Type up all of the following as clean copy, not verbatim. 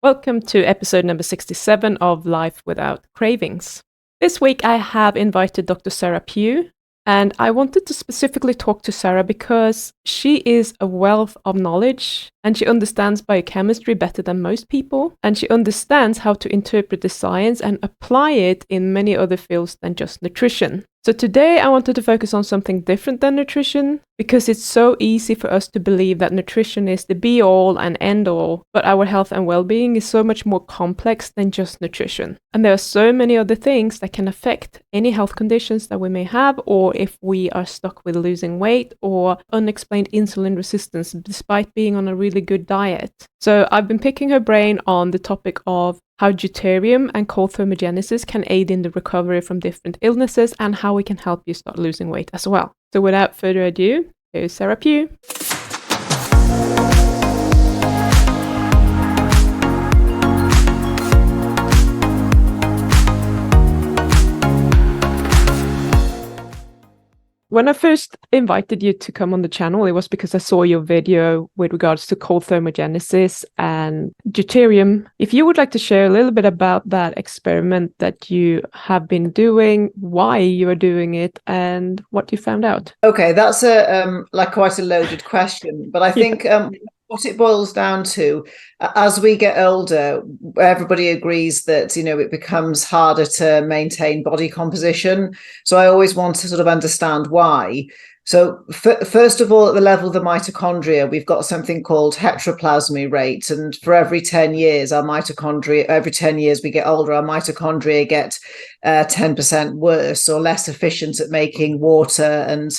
Welcome to episode number 67 of Life Without Cravings. This week I have invited Dr. Sara Pugh, and I wanted to specifically talk to Sara because she is a wealth of knowledge and she understands biochemistry better than most people, and she understands how to interpret the science and apply it in many other fields than just nutrition. So today I wanted to focus on something different than nutrition because it's so easy for us to believe that nutrition is the be-all and end-all, but our health and well-being is so much more complex than just nutrition. And there are so many other things that can affect any health conditions that we may have, or if we are stuck with losing weight or unexplained insulin resistance despite being on a really good diet. So I've been picking her brain on the topic of how deuterium and Cor Thermogenesis can aid in the recovery from different illnesses and how we can help you start losing weight as well. So without further ado, here's Sara Pugh. When I first invited you to come on the channel, it was because I saw your video with regards to Cor Thermogenesis and deuterium. If you would like to share a little bit about that experiment that you have been doing, why you are doing it, and what you found out. Okay, that's quite a loaded question, but I think what it boils down to, as we get older, everybody agrees that, it becomes harder to maintain body composition. So I always want to sort of understand why. So first of all, at the level of the mitochondria, we've got something called heteroplasmy rate. And for every 10 years, every 10 years we get older, our mitochondria get 10% worse or less efficient at making water and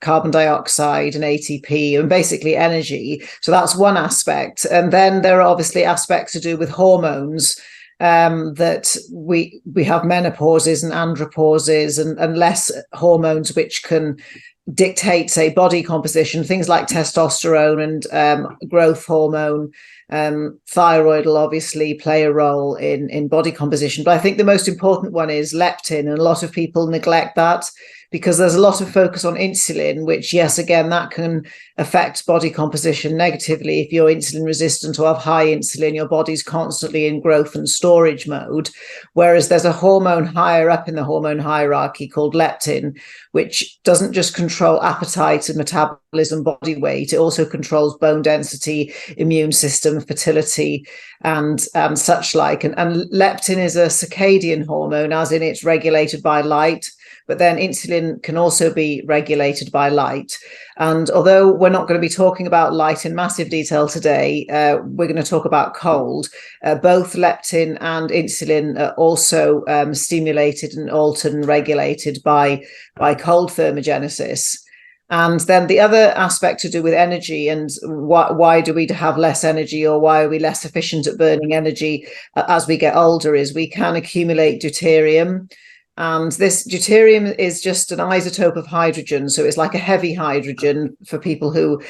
carbon dioxide and ATP and basically energy. So that's one aspect. And then there are obviously aspects to do with hormones, that we have menopauses and andropauses and less hormones which can dictate, say, body composition. Things like testosterone and growth hormone, thyroid will obviously play a role in body composition. But I think the most important one is leptin, and a lot of people neglect that because there's a lot of focus on insulin, which, yes, again, that can affect body composition negatively. If you're insulin resistant or have high insulin, your body's constantly in growth and storage mode. Whereas there's a hormone higher up in the hormone hierarchy called leptin, which doesn't just control appetite and metabolism, body weight, it also controls bone density, immune system, fertility, and such like. And leptin is a circadian hormone, as in it's regulated by light. But then insulin can also be regulated by light. And although we're not going to be talking about light in massive detail today, we're going to talk about cold. Both leptin and insulin are also stimulated and altered and regulated by cold thermogenesis. And then the other aspect to do with energy and why do we have less energy, or why are we less efficient at burning energy as we get older, is we can accumulate deuterium. And this deuterium is just an isotope of hydrogen. So it's like a heavy hydrogen for people who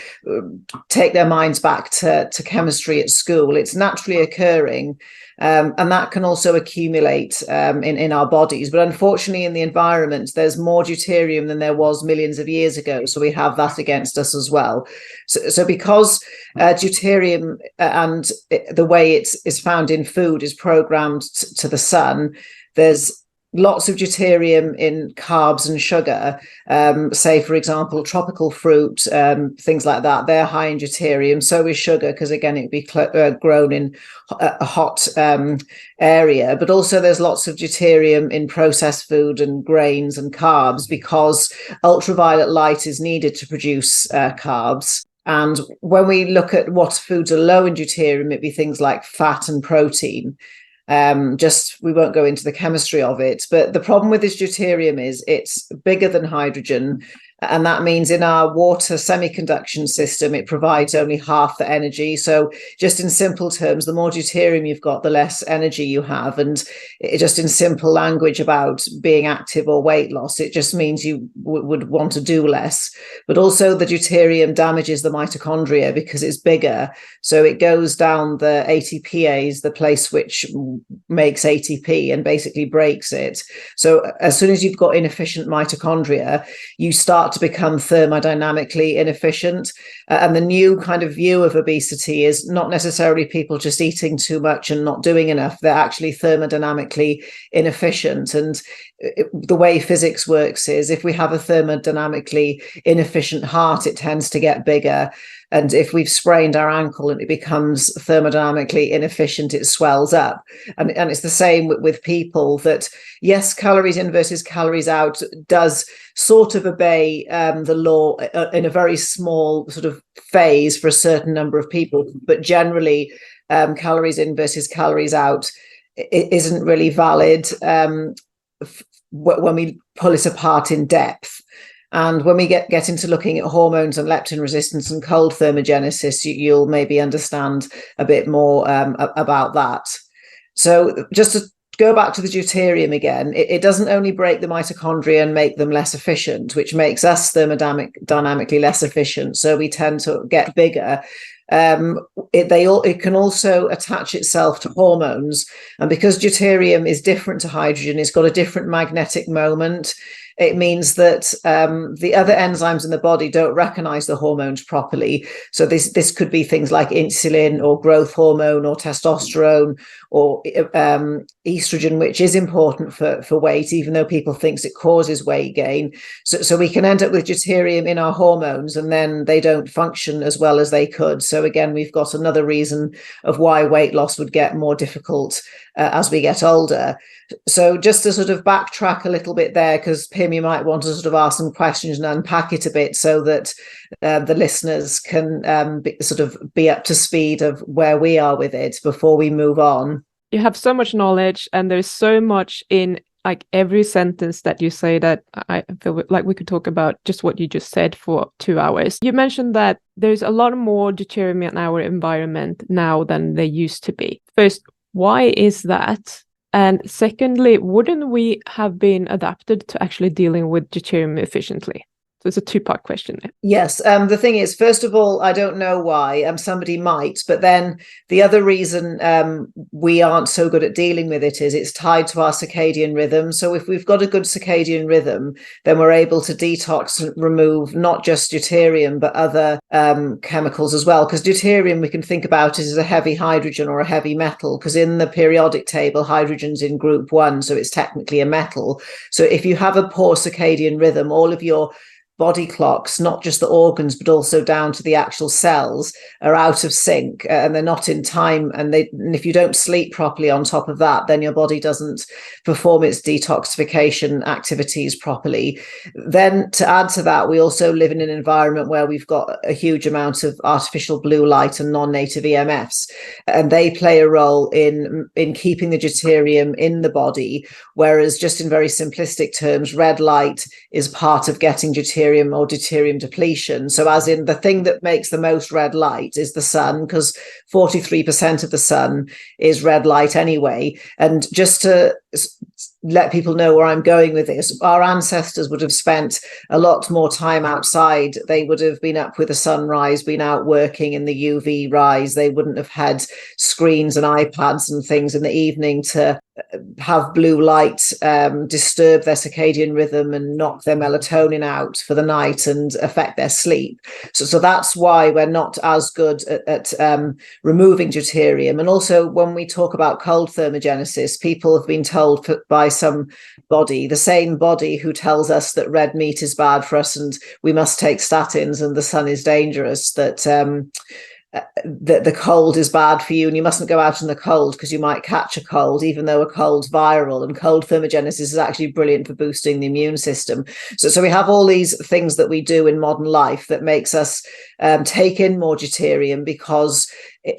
take their minds back to chemistry at school. It's naturally occurring. And that can also accumulate in our bodies. But unfortunately, in the environment, there's more deuterium than there was millions of years ago. So we have that against us as well. So because deuterium and the way it's found in food is programmed to the sun, there's lots of deuterium in carbs and sugar. Say, for example, tropical fruit, things like that, they're high in deuterium. So is sugar, because again, it'd be grown in a hot area. But also there's lots of deuterium in processed food and grains and carbs, because ultraviolet light is needed to produce carbs. And when we look at what foods are low in deuterium, it'd be things like fat and protein. We won't go into the chemistry of it, but the problem with this deuterium is it's bigger than hydrogen. And that means in our water semiconduction system, it provides only half the energy. So just in simple terms, the more deuterium you've got, the less energy you have. And just in simple language about being active or weight loss, it just means you would want to do less. But also the deuterium damages the mitochondria because it's bigger. So it goes down the ATPase, the place which makes ATP, and basically breaks it. So as soon as you've got inefficient mitochondria, you start start to become thermodynamically inefficient. And the new kind of view of obesity is not necessarily people just eating too much and not doing enough. They're actually thermodynamically inefficient. And the way physics works is if we have a thermodynamically inefficient heart, it tends to get bigger. And if we've sprained our ankle and it becomes thermodynamically inefficient, it swells up. And it's the same with people, that yes, calories in versus calories out does sort of obey the law in a very small sort of phase for a certain number of people. But generally, calories in versus calories out isn't really valid when we pull it apart in depth. And when we get into looking at hormones and leptin resistance and cold thermogenesis, you'll maybe understand a bit more about that. So just to go back to the deuterium again, it doesn't only break the mitochondria and make them less efficient, which makes us thermodynamically less efficient. So we tend to get bigger. It can also attach itself to hormones. And because deuterium is different to hydrogen, it's got a different magnetic moment. It means that the other enzymes in the body don't recognize the hormones properly. So this could be things like insulin or growth hormone or testosterone or estrogen, which is important for weight, even though people think it causes weight gain. So we can end up with deuterium in our hormones, and then they don't function as well as they could. So again, we've got another reason of why weight loss would get more difficult as we get older. So just to sort of backtrack a little bit there, because Pim, you might want to sort of ask some questions and unpack it a bit so that the listeners can be up to speed of where we are with it before we move on. You have so much knowledge, and there's so much in like every sentence that you say that I feel like we could talk about just what you just said for 2 hours. You mentioned that there's a lot more deuterium in our environment now than there used to be. First, why is that? And secondly, wouldn't we have been adapted to actually dealing with deuterium efficiently? So it's a two-part question there. Yes. The thing is, first of all, I don't know why. Somebody might, but then the other reason we aren't so good at dealing with it is it's tied to our circadian rhythm. So if we've got a good circadian rhythm, then we're able to detox and remove not just deuterium, but other chemicals as well. Because deuterium, we can think about it as a heavy hydrogen or a heavy metal, because in the periodic table, hydrogen's in group 1, so it's technically a metal. So if you have a poor circadian rhythm, all of your body clocks, not just the organs, but also down to the actual cells, are out of sync and they're not in time. And if you don't sleep properly on top of that, then your body doesn't perform its detoxification activities properly. Then to add to that, we also live in an environment where we've got a huge amount of artificial blue light and non-native EMFs, and they play a role in keeping the deuterium in the body. Whereas just in very simplistic terms, red light is part of getting deuterium or deuterium depletion. So as in, the thing that makes the most red light is the sun, because 43% of the sun is red light anyway. And just to let people know where I'm going with this, our ancestors would have spent a lot more time outside. They would have been up with the sunrise, been out working in the UV rise. They wouldn't have had screens and iPads and things in the evening to have blue light disturb their circadian rhythm and knock their melatonin out for the night and affect their sleep. So that's why we're not as good at removing deuterium. And also, when we talk about cold thermogenesis, people have been told by somebody, the same body who tells us that red meat is bad for us and we must take statins and the sun is dangerous, that the cold is bad for you and you mustn't go out in the cold because you might catch a cold, even though a cold's viral. And cold thermogenesis is actually brilliant for boosting the immune system. So we have all these things that we do in modern life that makes us take in more deuterium, because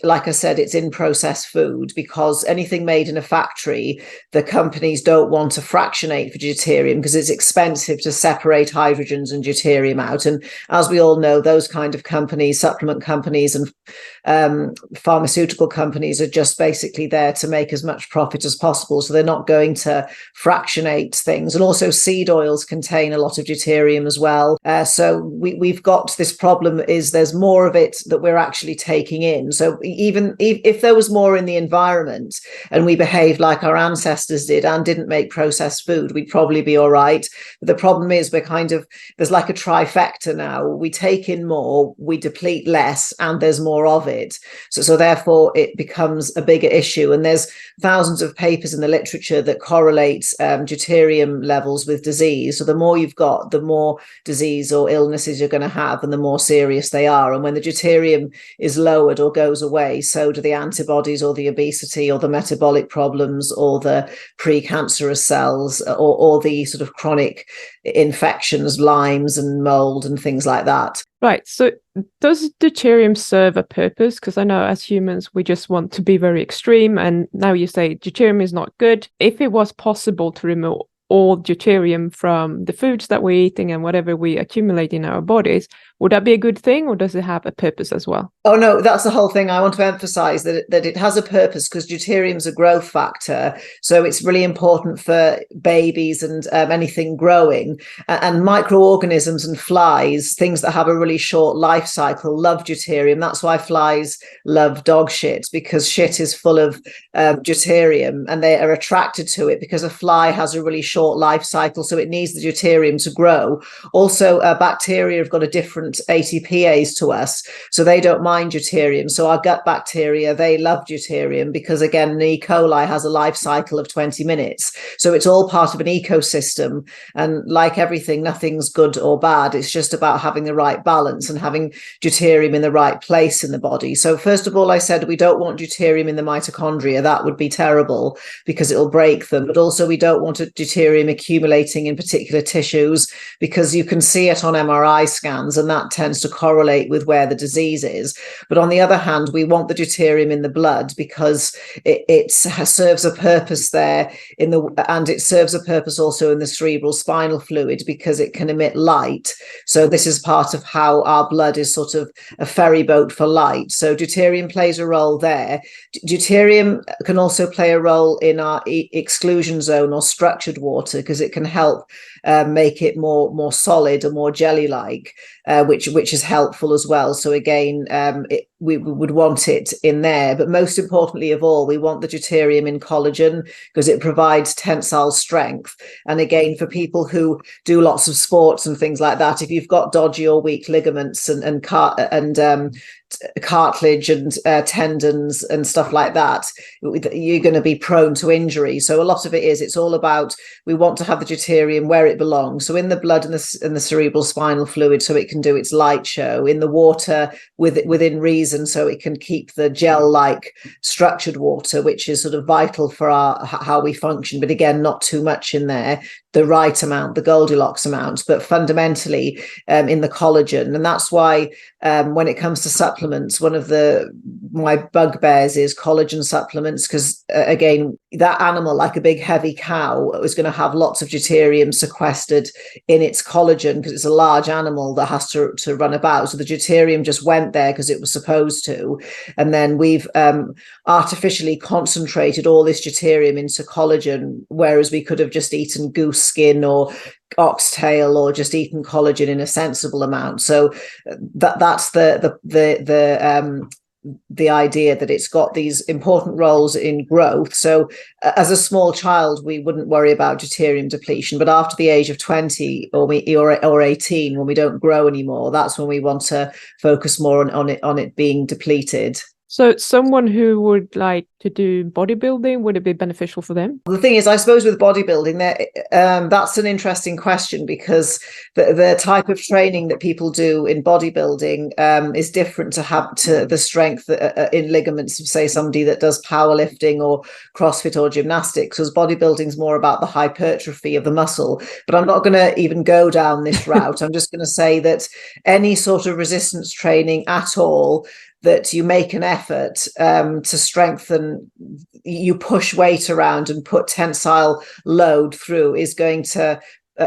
like I said, it's in processed food, because anything made in a factory, the companies don't want to fractionate for deuterium because it's expensive to separate hydrogens and deuterium out. And as we all know, those kind of companies, supplement companies and pharmaceutical companies, are just basically there to make as much profit as possible. So they're not going to fractionate things. And also seed oils contain a lot of deuterium as well. So we've got this problem, is there's more of it that we're actually taking in. So So even if there was more in the environment and we behaved like our ancestors did and didn't make processed food, we'd probably be all right. But the problem is there's like a trifecta now. We take in more, we deplete less, and there's more of it. So therefore it becomes a bigger issue. And there's thousands of papers in the literature that correlate deuterium levels with disease. So the more you've got, the more disease or illnesses you're going to have, and the more serious they are. And when the deuterium is lowered or goes away, so do the antibodies or the obesity or the metabolic problems or the precancerous cells or the sort of chronic infections, Lyme's and mold and things like that. Right. So does deuterium serve a purpose? Because I know as humans, we just want to be very extreme. And now you say deuterium is not good. If it was possible to remove all deuterium from the foods that we're eating and whatever we accumulate in our bodies, would that be a good thing, or does it have a purpose as well? Oh, no, that's the whole thing. I want to emphasize that it has a purpose, because deuterium is a growth factor. So it's really important for babies and anything growing. And microorganisms and flies, things that have a really short life cycle, love deuterium. That's why flies love dog shit, because shit is full of deuterium, and they are attracted to it because a fly has a really short life cycle. So it needs the deuterium to grow. Also, bacteria have got a different ATPase to us, so they don't mind deuterium. So our gut bacteria, they love deuterium because, again, E. coli has a life cycle of 20 minutes. So it's all part of an ecosystem. And like everything, nothing's good or bad. It's just about having the right balance and having deuterium in the right place in the body. So first of all, I said we don't want deuterium in the mitochondria. That would be terrible because it'll break them. But also we don't want deuterium accumulating in particular tissues, because you can see it on MRI scans, and that tends to correlate with where the disease is. But on the other hand, we want the deuterium in the blood because it serves a purpose there and it serves a purpose also in the cerebral spinal fluid, because it can emit light. So this is part of how our blood is sort of a ferry boat for light. So deuterium plays a role there. Deuterium can also play a role in our exclusion zone or structured water, because it can help make it more solid or more jelly-like, which is helpful as well. So again, we would want it in there. But most importantly of all, we want the deuterium in collagen, because it provides tensile strength. And again, for people who do lots of sports and things like that, if you've got dodgy or weak ligaments and cartilage and tendons and stuff like that, you're going to be prone to injury. So a lot of it's all about, we want to have the deuterium where it belongs, so in the blood and the cerebral spinal fluid, so it can do its light show, in the water within reason, so it can keep the gel-like structured water, which is sort of vital for how we function. But again, not too much in there, the right amount, the Goldilocks amount, but fundamentally in the collagen. And that's why when it comes to supplements, one of my bugbears is collagen supplements, because again, that animal, like a big heavy cow, is going to have lots of deuterium sequestered in its collagen, because it's a large animal that has to run about. So the deuterium just went there because it was supposed to. And then we've artificially concentrated all this deuterium into collagen, whereas we could have just eaten goose skin or oxtail or just eaten collagen in a sensible amount. So that's the idea that it's got these important roles in growth. So as a small child, we wouldn't worry about deuterium depletion, but after the age of 20 or 18, when we don't grow anymore, that's when we want to focus more on it being depleted. So someone who would like to do bodybuilding, would it be beneficial for them? The thing is, I suppose with bodybuilding, that's an interesting question, because the type of training that people do in bodybuilding is different to the strength in ligaments of, say, somebody that does powerlifting or CrossFit or gymnastics, because bodybuilding is more about the hypertrophy of the muscle. But I'm not going to even go down this route. I'm just going to say that any sort of resistance training at all, that you make an effort to strengthen, you push weight around and put tensile load through, is going to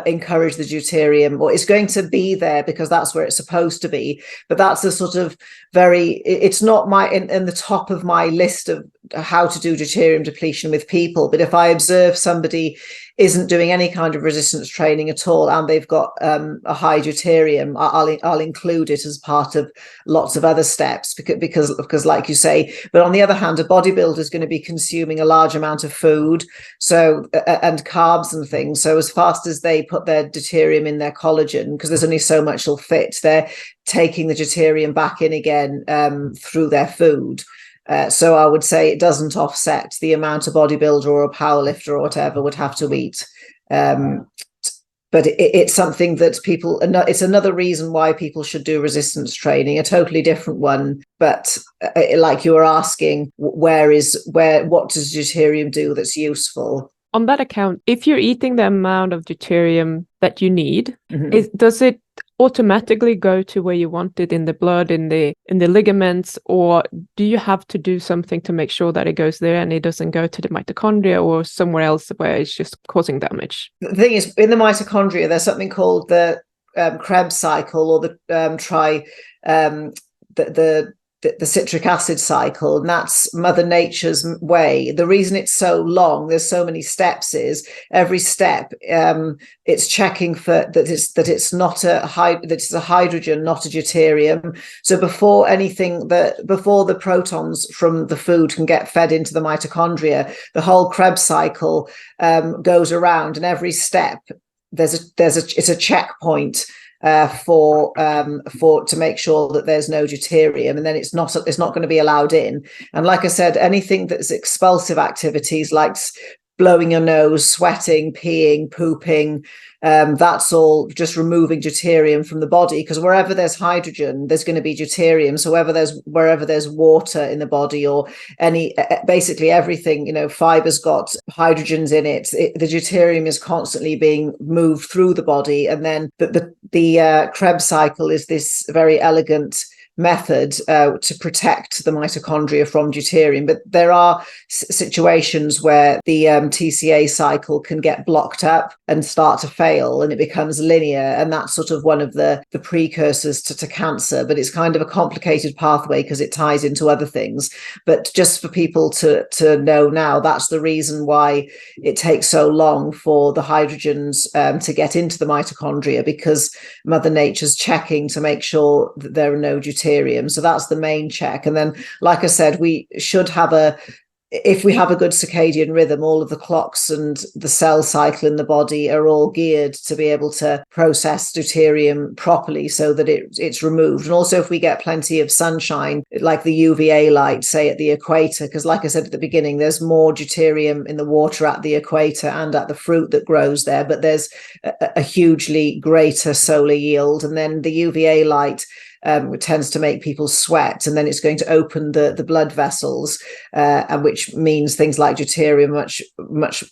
encourage the deuterium, or it's going to be there because that's where it's supposed to be. But that's a sort of it's not in the top of my list of how to do deuterium depletion with people. But if I observe somebody isn't doing any kind of resistance training at all, and they've got a high deuterium, I'll include it as part of lots of other steps because like you say. But on the other hand, a bodybuilder is going to be consuming a large amount of food, so and carbs and things. So as fast as they put their deuterium in their collagen, because there's only so much will fit, they're taking the deuterium back in again through their food. So I would say it doesn't offset the amount a bodybuilder or a powerlifter or whatever would have to eat. But it's something that people, it's another reason why people should do resistance training, a totally different one. But like you were asking, what does deuterium do that's useful? On that account, if you're eating the amount of deuterium that you need, does it automatically go to where you want it in the blood, in the ligaments, or do you have to do something to make sure that it goes there and it doesn't go to the mitochondria or somewhere else where it's just causing damage? The thing is, in the mitochondria, there's something called the Krebs cycle, or the citric acid cycle, and that's Mother Nature's way. The reason it's so long, there's so many steps, is every step it's checking for that it's a hydrogen, not a deuterium. So before the protons from the food can get fed into the mitochondria, the whole Krebs cycle goes around, and every step it's a checkpoint to make sure that there's no deuterium, and then it's not going to be allowed in. And like I said, anything that's expulsive activities like blowing your nose, sweating, peeing, pooping, that's all just removing deuterium from the body, because wherever there's hydrogen, there's going to be deuterium. So wherever there's water in the body, or basically everything, fiber's got hydrogens in it, the deuterium is constantly being moved through the body. And then the Krebs cycle is this very elegant method to protect the mitochondria from deuterium. But there are situations where the TCA cycle can get blocked up and start to fail, and it becomes linear, and that's sort of one of the precursors to cancer. But it's kind of a complicated pathway because it ties into other things. But just for people to know now, that's the reason why it takes so long for the hydrogens to get into the mitochondria, because Mother Nature's checking to make sure that there are no deuterium. So that's the main check. And then, like I said, if we have a good circadian rhythm, all of the clocks and the cell cycle in the body are all geared to be able to process deuterium properly so that it's removed. And also if we get plenty of sunshine, like the UVA light, say at the equator, because like I said at the beginning, there's more deuterium in the water at the equator and at the fruit that grows there, but there's a hugely greater solar yield. And then the UVA light tends to make people sweat, and then it's going to open the blood vessels, and which means things like deuterium, much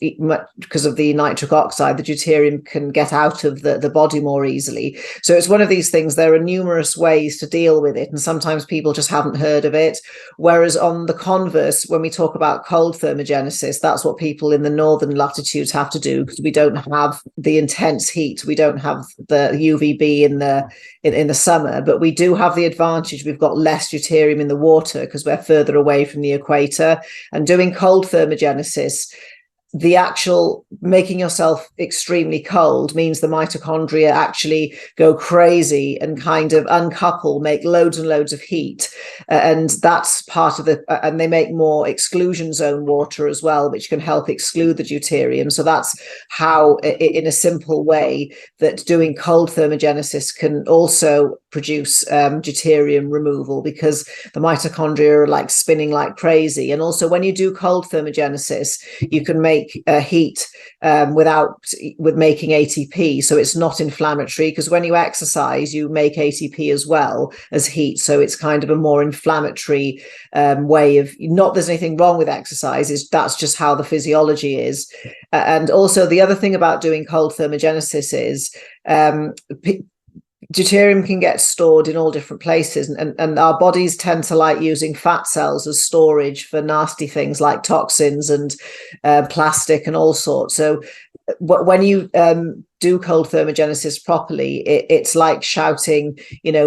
because of the nitric oxide, the deuterium can get out of the body more easily. So it's one of these things. There are numerous ways to deal with it, and sometimes people just haven't heard of it. Whereas on the converse, when we talk about cold thermogenesis, that's what people in the northern latitudes have to do, because we don't have the intense heat. We don't have the UVB in the summer, but we do have the advantage. We've got less deuterium in the water because we're further away from the equator. And doing cold thermogenesis, the actual making yourself extremely cold means the mitochondria actually go crazy and kind of uncouple, make loads and loads of heat. And that's part of and they make more exclusion zone water as well, which can help exclude the deuterium. So that's how, in a simple way, that doing cold thermogenesis can also produce deuterium removal, because the mitochondria are like spinning like crazy. And also when you do cold thermogenesis, you can make heat with making ATP, so it's not inflammatory, because when you exercise you make ATP as well as heat, so it's kind of a more inflammatory way of, not there's anything wrong with exercise, that's just how the physiology is. And also the other thing about doing cold thermogenesis is deuterium can get stored in all different places, and our bodies tend to like using fat cells as storage for nasty things like toxins and plastic and all sorts. So when you do cold thermogenesis properly, it's like shouting,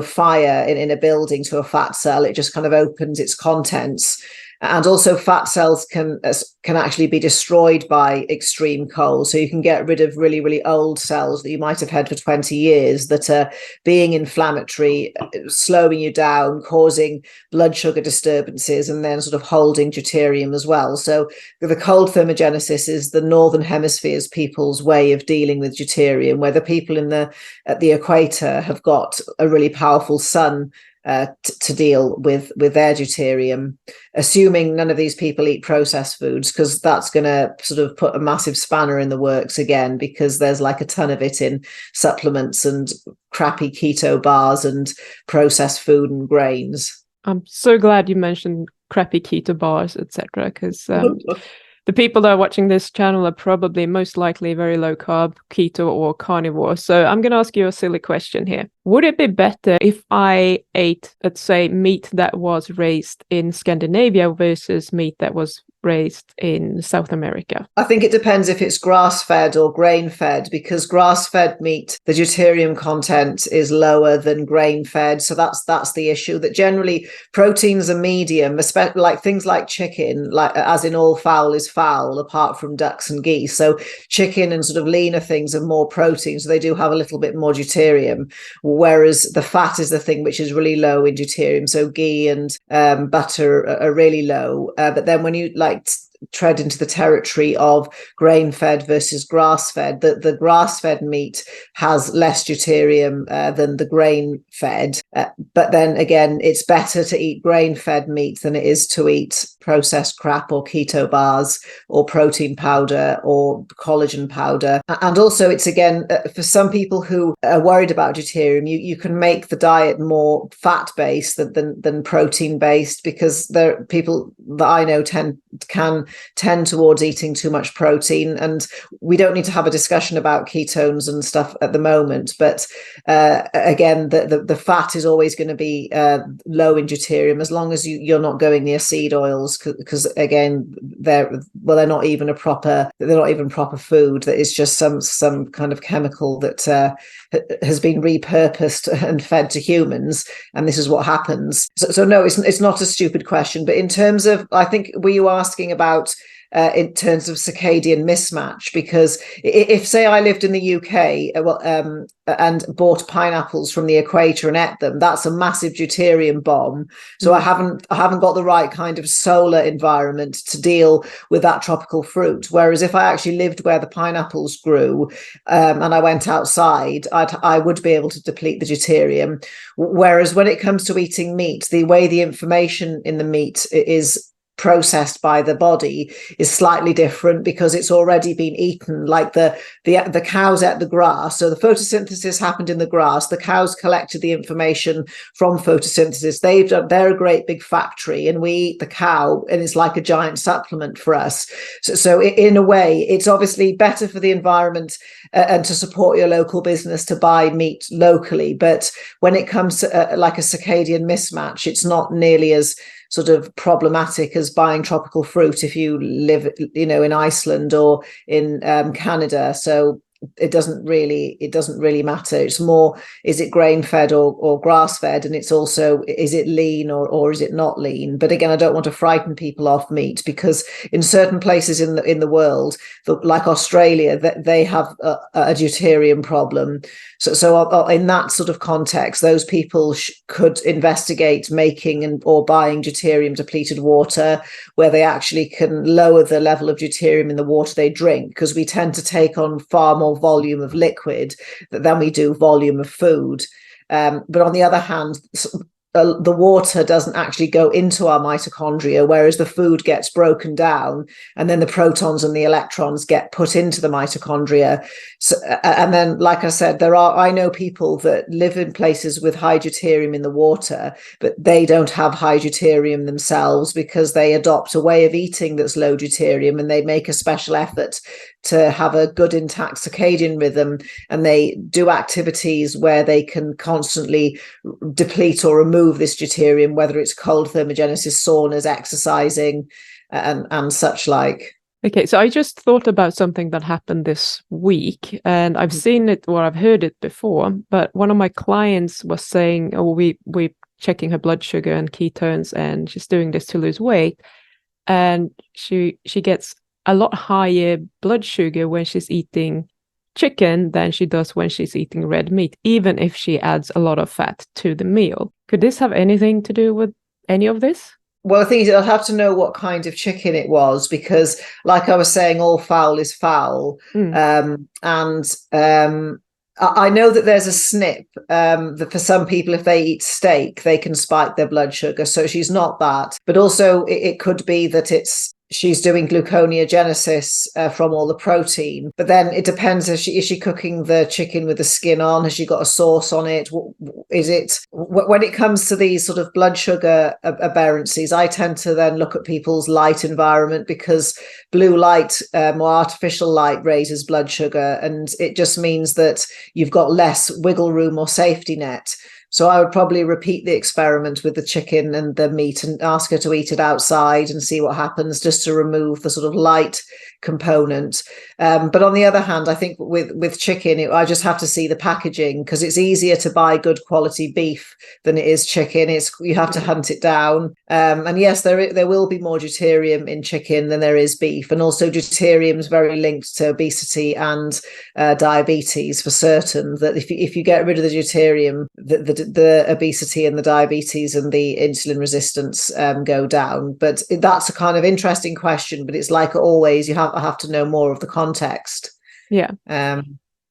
fire in a building to a fat cell. It just kind of opens its contents. And also fat cells can actually be destroyed by extreme cold. So you can get rid of really, really old cells that you might have had for 20 years that are being inflammatory, slowing you down, causing blood sugar disturbances, and then sort of holding deuterium as well. So the cold thermogenesis is the northern hemisphere's people's way of dealing with deuterium, where the people at the equator have got a really powerful sun to deal with their deuterium, assuming none of these people eat processed foods, because that's going to sort of put a massive spanner in the works again, because there's like a ton of it in supplements and crappy keto bars and processed food and grains. I'm so glad you mentioned crappy keto bars, etc., because the people that are watching this channel are probably most likely very low carb, keto, or carnivore. So I'm going to ask you a silly question here. Would it be better if I ate, let's say, meat that was raised in Scandinavia versus meat that was raised in South America? I think it depends if it's grass-fed or grain-fed, because grass-fed meat, the deuterium content is lower than grain-fed. So that's the issue, that generally proteins are medium, especially like things like chicken, like as in all fowl is fowl, apart from ducks and geese. So chicken and sort of leaner things are more protein, so they do have a little bit more deuterium, whereas the fat is the thing which is really low in deuterium. So ghee and butter are really low. But then when you tread into the territory of grain-fed versus grass-fed, the grass-fed meat has less deuterium than the grain-fed. But then again, it's better to eat grain-fed meat than it is to eat processed crap or keto bars or protein powder or collagen powder. And also it's again, for some people who are worried about deuterium, you can make the diet more fat-based than protein-based, because there people that I know can tend towards eating too much protein. And we don't need to have a discussion about ketones and stuff at the moment, but again, the fat is always going to be low in deuterium, as long as you're not going near seed oils, because again, they're not even proper food. That is just some kind of chemical that has been repurposed and fed to humans, and this is what happens. So no, it's not a stupid question. But in terms of, I think, were you asking about in terms of circadian mismatch? Because if say I lived in the UK and bought pineapples from the equator and ate them, that's a massive deuterium bomb. So I haven't got the right kind of solar environment to deal with that tropical fruit. Whereas if I actually lived where the pineapples grew and I went outside, I would be able to deplete the deuterium. Whereas when it comes to eating meat, the way the information in the meat is processed by the body is slightly different, because it's already been eaten. Like the cows ate the grass, so the photosynthesis happened in the grass. The cows collected the information from photosynthesis. They're a great big factory, and we eat the cow, and it's like a giant supplement for us. So in a way, it's obviously better for the environment and to support your local business to buy meat locally. But when it comes to like a circadian mismatch, it's not nearly as sort of problematic as buying tropical fruit if you live, in Iceland or in Canada. So it doesn't really matter. It's more, is it grain fed or grass fed, and it's also, is it lean or is it not lean? But again, I don't want to frighten people off meat, because in certain places in the world, like Australia, they have a deuterium problem. So in that sort of context, those people could investigate making or buying deuterium depleted water, where they actually can lower the level of deuterium in the water they drink, because we tend to take on far more volume of liquid than we do volume of food. But on the other hand, the water doesn't actually go into our mitochondria, whereas the food gets broken down, and then the protons and the electrons get put into the mitochondria. So, and then, like I said, I know people that live in places with high deuterium in the water, but they don't have high deuterium themselves, because they adopt a way of eating that's low deuterium, and they make a special effort to have a good intact circadian rhythm, and they do activities where they can constantly deplete or remove this deuterium, whether it's cold thermogenesis, saunas, exercising, and such like. Okay, so I just thought about something that happened this week, and I've seen it or I've heard it before, but one of my clients was saying, we checking her blood sugar and ketones, and she's doing this to lose weight. and she gets a lot higher blood sugar when she's eating chicken than she does when she's eating red meat, even if she adds a lot of fat to the meal. Could this have anything to do with any of this? Well, I think I'll have to know what kind of chicken it was, because, like I was saying, all fowl is foul. I know that there's a SNP that for some people, if they eat steak, they can spike their blood sugar. So she's not that. But also it could be that she's doing gluconeogenesis from all the protein. But then it depends, is she cooking the chicken with the skin on? Has she got a sauce on it? Is it, when it comes to these sort of blood sugar aberrancies, I tend to then look at people's light environment, because blue light or artificial light raises blood sugar, and it just means that you've got less wiggle room or safety net. So I would probably repeat the experiment with the chicken and the meat and ask her to eat it outside and see what happens, just to remove the sort of light component. But on the other hand, I think with chicken, I just have to see the packaging, because it's easier to buy good quality beef than it is chicken. You have to hunt it down. And yes, there will be more deuterium in chicken than there is beef. And also deuterium is very linked to obesity and diabetes for certain, that if you get rid of the deuterium, the obesity and the diabetes and the insulin resistance go down. But that's a kind of interesting question, but it's like always, I have to know more of the context. Yeah.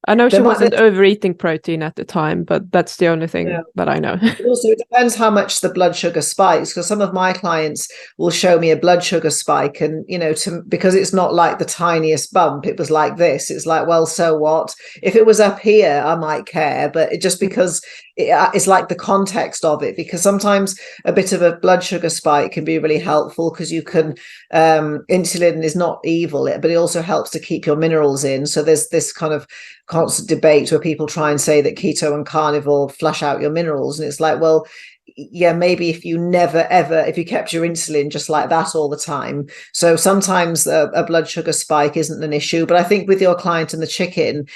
I know she wasn't overeating protein at the time, but that's the only thing that I know. Also, it depends how much the blood sugar spikes, because some of my clients will show me a blood sugar spike, and because it's not like the tiniest bump, it was like this. It's like, well, so what? If it was up here, I might care, but just because it's like the context of it, because sometimes a bit of a blood sugar spike can be really helpful, because you can insulin is not evil, but it also helps to keep your minerals in. So there's this kind of constant debate where people try and say that keto and carnivore flush out your minerals, and it's like, well, yeah, maybe if you if you kept your insulin just like that all the time. So sometimes a blood sugar spike isn't an issue. But I think with your client and the chicken,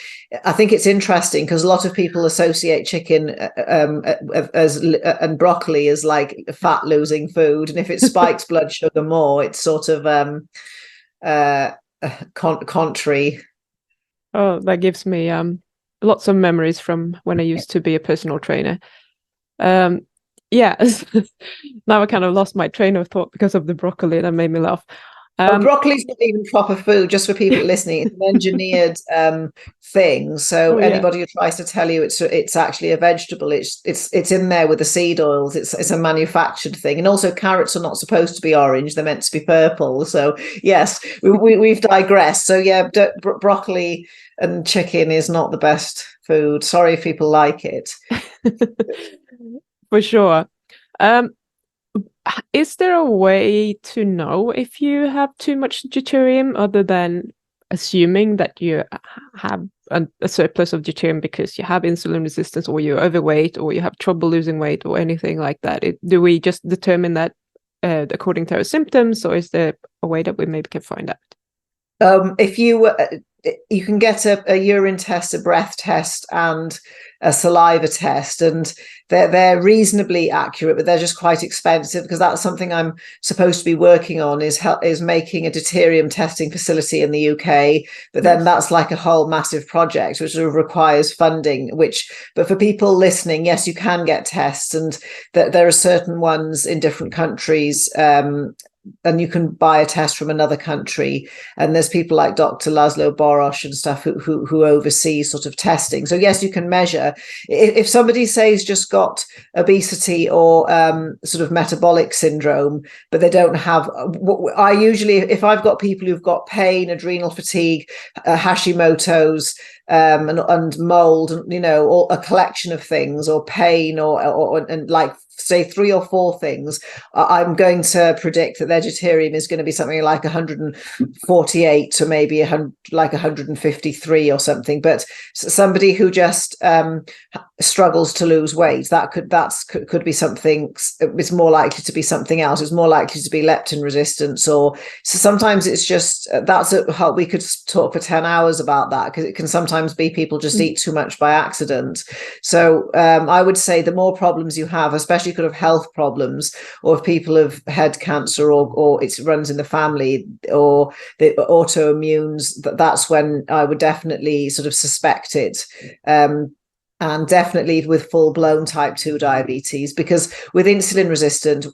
I think it's interesting, because a lot of people associate chicken and broccoli as like fat losing food, and if it spikes blood sugar more, it's sort of contrary. Oh, that gives me lots of memories from when I used to be a personal trainer. Yeah, now I kind of lost my train of thought because of the broccoli. That made me laugh. Broccoli's not even proper food, just for people listening. It's an engineered thing. So anybody who tries to tell you it's actually a vegetable, it's in there with the seed oils. It's a manufactured thing. And also, carrots are not supposed to be orange; they're meant to be purple. So yes, we've digressed. So yeah, broccoli and chicken is not the best food. Sorry if people like it. For sure. Is there a way to know if you have too much deuterium, other than assuming that you have a surplus of deuterium because you have insulin resistance, or you're overweight, or you have trouble losing weight, or anything like that? Do we just determine that according to our symptoms, or is there a way that we maybe can find out? If you can get a urine test, a breath test, and a saliva test, and they're reasonably accurate, but they're just quite expensive, because that's something I'm supposed to be working on, is making a deuterium testing facility in the UK. But then that's like a whole massive project, which sort of requires funding. But for people listening, yes, you can get tests, and there are certain ones in different countries. And you can buy a test from another country, and there's people like Dr. Laszlo Boros and stuff who oversee sort of testing. So yes, you can measure. If somebody says just got obesity or sort of metabolic syndrome, but they don't have, I usually, if I've got people who've got pain, adrenal fatigue, Hashimoto's, and mold, or a collection of things, or pain, or like say 3 or 4 things, I'm going to predict that their deuterium is going to be something like 148 to maybe like 153 or something. But somebody who just struggles to lose weight, that could be something. It's more likely to be something else. It's more likely to be leptin resistance, or so sometimes it's just we could talk for 10 hours about that, because it can sometimes be people just eat too much by accident. So I would say the more problems you have, especially especially kind of health problems, or if people have had cancer, or it runs in the family, or the autoimmunes, that's when I would definitely sort of suspect it. And definitely with full-blown type 2 diabetes, because with insulin resistant,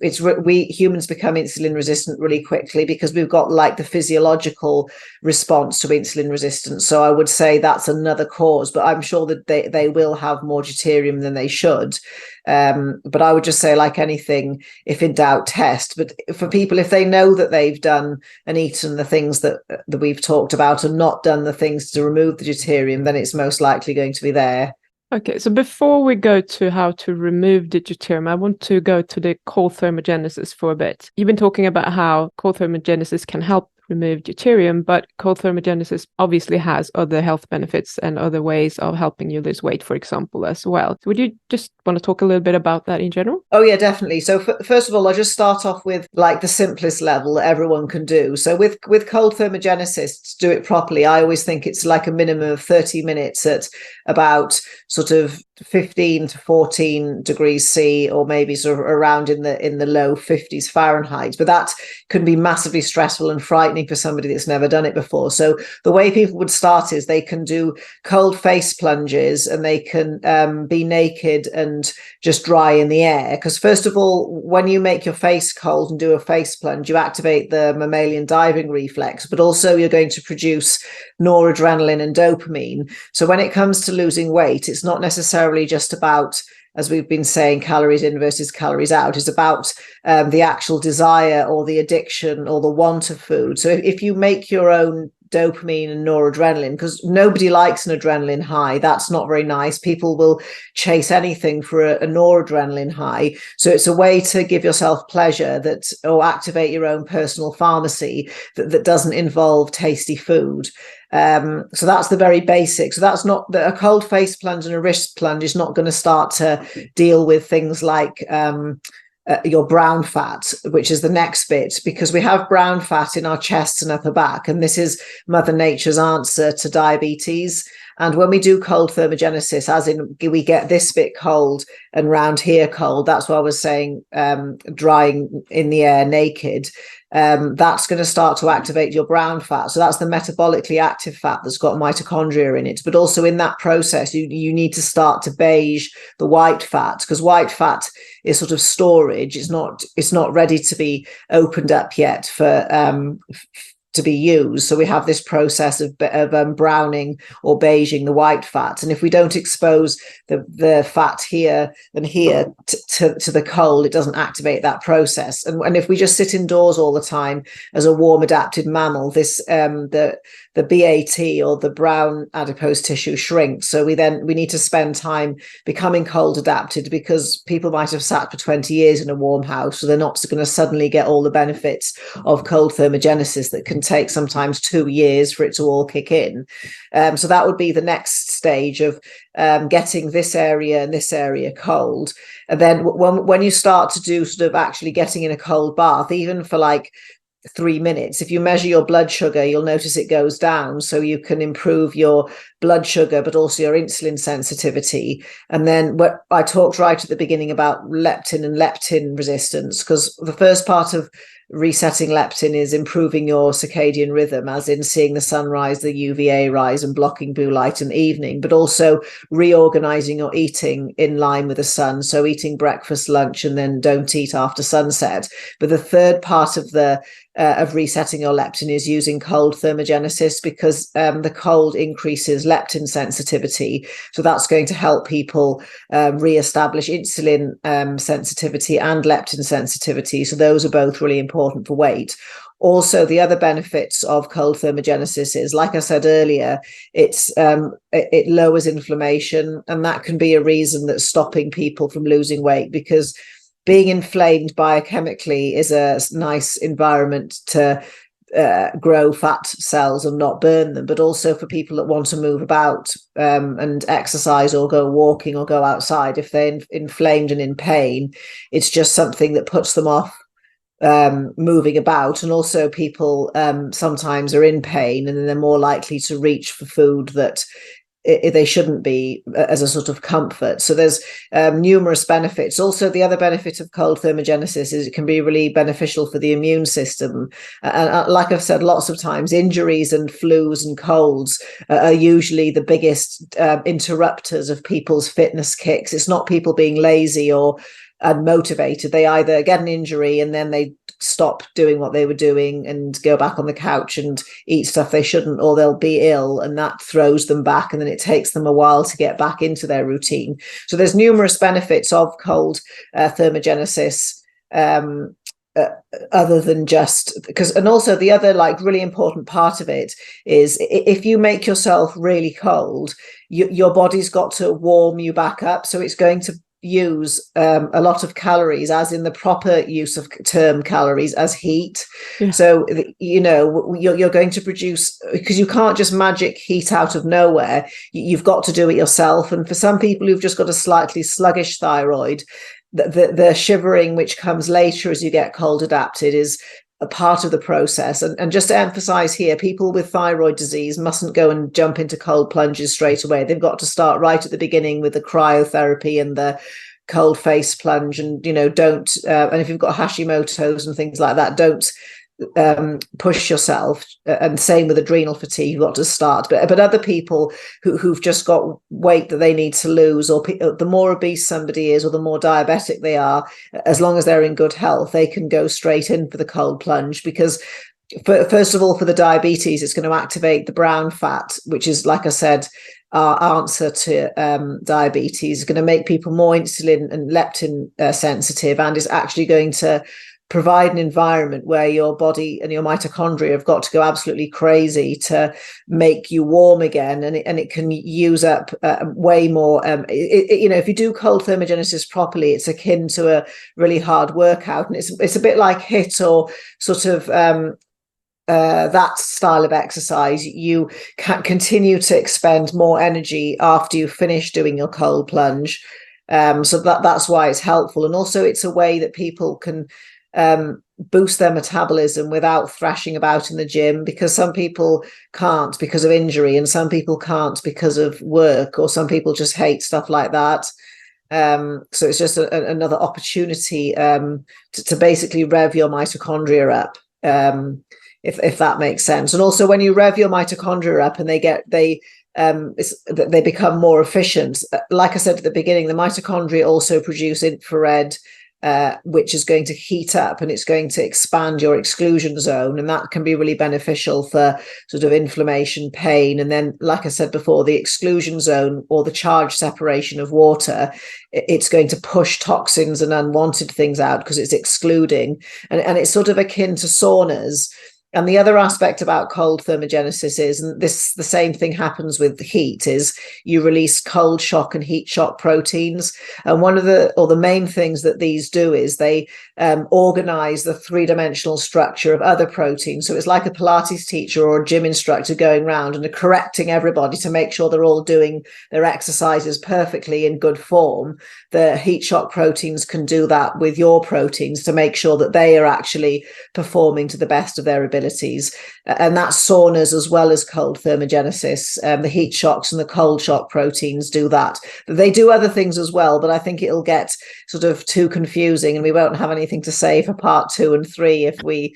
we humans become insulin resistant really quickly because we've got like the physiological response to insulin resistance. So I would say that's another cause, but I'm sure that they will have more deuterium than they should. But I would just say, like anything, if in doubt, test. But for people, if they know that they've done and eaten the things that we've talked about and not done the things to remove the deuterium, then it's most likely going to be there. Okay, so before we go to how to remove the deuterium, I want to go to the Cor Thermogenesis for a bit. You've been talking about how Cor Thermogenesis can help remove deuterium, but Cor Thermogenesis obviously has other health benefits and other ways of helping you lose weight, for example, as well. So would you just want to talk a little bit about that in general? Oh, yeah, definitely. So first of all, I'll just start off with like the simplest level that everyone can do. So with cold thermogenesis, to do it properly, I always think it's like a minimum of 30 minutes at about sort of 15 to 14 degrees C, or maybe sort of around in the low 50s Fahrenheit. But that can be massively stressful and frightening for somebody that's never done it before. So the way people would start is they can do cold face plunges, and they can be naked and just dry in the air. Because first of all, when you make your face cold and do a face plunge, you activate the mammalian diving reflex, but also you're going to produce noradrenaline and dopamine. So when it comes to losing weight, it's not necessarily just about, as we've been saying, calories in versus calories out. It's about the actual desire or the addiction or the want of food. So if you make your own dopamine and noradrenaline, because nobody likes an adrenaline high, that's not very nice. People will chase anything for a noradrenaline high. So it's a way to give yourself pleasure, that, or activate your own personal pharmacy that doesn't involve tasty food. So that's the very basic. So that's not a cold face plunge and a wrist plunge is not going to start to deal with things like your brown fat, which is the next bit, because we have brown fat in our chests and upper back, and this is Mother Nature's answer to diabetes. And when we do cold thermogenesis, as in we get this bit cold and round here cold, that's what I was saying, drying in the air naked, that's going to start to activate your brown fat. So that's the metabolically active fat that's got mitochondria in it. But also in that process, you need to start to beige the white fat, because white fat is sort of storage. It's not ready to be opened up yet for to be used. So we have this process of browning or beiging the white fat. And if we don't expose the fat here and here to the cold, it doesn't activate that process. And if we just sit indoors all the time as a warm adapted mammal, this the BAT, or the brown adipose tissue, shrinks. So we need to spend time becoming cold adapted, because people might have sat for 20 years in a warm house, so they're not going to suddenly get all the benefits of cold thermogenesis that can take sometimes 2 years for it to all kick in. So that would be the next stage of getting this area and this area cold. And then when you start to do sort of actually getting in a cold bath, even for like 3 minutes, if you measure your blood sugar, you'll notice it goes down. So you can improve your blood sugar, but also your insulin sensitivity. And then what I talked right at the beginning about leptin and leptin resistance, because the first part of resetting leptin is improving your circadian rhythm, as in seeing the sunrise, the UVA rise, and blocking blue light in the evening, but also reorganizing your eating in line with the sun. So eating breakfast, lunch, and then don't eat after sunset. But the third part of resetting your leptin is using cold thermogenesis, because the cold increases leptin sensitivity. So that's going to help people re-establish insulin sensitivity and leptin sensitivity. So those are both really important for weight. Also, the other benefits of cold thermogenesis is, like I said earlier, it lowers inflammation, and that can be a reason that's stopping people from losing weight, because being inflamed biochemically is a nice environment to grow fat cells and not burn them. But also for people that want to move about and exercise or go walking or go outside, if they're inflamed and in pain, it's just something that puts them off moving about. And also people sometimes are in pain, and then they're more likely to reach for food that they shouldn't be as a sort of comfort. So there's numerous benefits. Also, the other benefit of cold thermogenesis is it can be really beneficial for the immune system. And like I've said lots of times, injuries and flus and colds are usually the biggest interrupters of people's fitness kicks. It's not people being lazy or unmotivated. They either get an injury and then they stop doing what they were doing and go back on the couch and eat stuff they shouldn't, or they'll be ill and that throws them back, and then it takes them a while to get back into their routine. So there's numerous benefits of cold thermogenesis, other than just because, and also the other like really important part of it is if you make yourself really cold, your body's got to warm you back up. So it's going to use a lot of calories, as in the proper use of term calories, as heat. Yeah. So you're going to produce, because you can't just magic heat out of nowhere. You've got to do it yourself. And for some people who've just got a slightly sluggish thyroid, the shivering which comes later as you get cold adapted is a part of the process. And just to emphasize here, people with thyroid disease mustn't go and jump into cold plunges straight away. They've got to start right at the beginning with the cryotherapy and the cold face plunge, and don't and if you've got Hashimoto's and things like that, don't push yourself. And same with adrenal fatigue, you've got to start. But other people who've just got weight that they need to lose, or the more obese somebody is, or the more diabetic they are, as long as they're in good health, they can go straight in for the cold plunge. Because first of all, for the diabetes, it's going to activate the brown fat, which is, like I said, our answer to diabetes. Is going to make people more insulin and leptin sensitive, and is actually going to provide an environment where your body and your mitochondria have got to go absolutely crazy to make you warm again, and it can use up way more. If you do cold thermogenesis properly, it's akin to a really hard workout, and it's a bit like HIIT or sort of that style of exercise. You can continue to expend more energy after you finish doing your cold plunge, so that's why it's helpful. And also it's a way that people can boost their metabolism without thrashing about in the gym, because some people can't because of injury, and some people can't because of work, or some people just hate stuff like that. So it's just another opportunity to basically rev your mitochondria up, if that makes sense. And also when you rev your mitochondria up and they become more efficient, like I said at the beginning, the mitochondria also produce infrared, which is going to heat up, and it's going to expand your exclusion zone, and that can be really beneficial for sort of inflammation, pain. And then, like I said before, the exclusion zone, or the charge separation of water, it's going to push toxins and unwanted things out because it's excluding, and it's sort of akin to saunas. And the other aspect about cold thermogenesis is, and the same thing happens with heat, is you release cold shock and heat shock proteins. And one of the main things that these do is they organize the three-dimensional structure of other proteins. So it's like a Pilates teacher or a gym instructor going around and correcting everybody to make sure they're all doing their exercises perfectly in good form. The heat shock proteins can do that with your proteins to make sure that they are actually performing to the best of their abilities. And that's saunas as well as cold thermogenesis. The heat shocks and the cold shock proteins do that. They do other things as well, but I think it'll get sort of too confusing, and we won't have anything to say for part 2 and 3 if we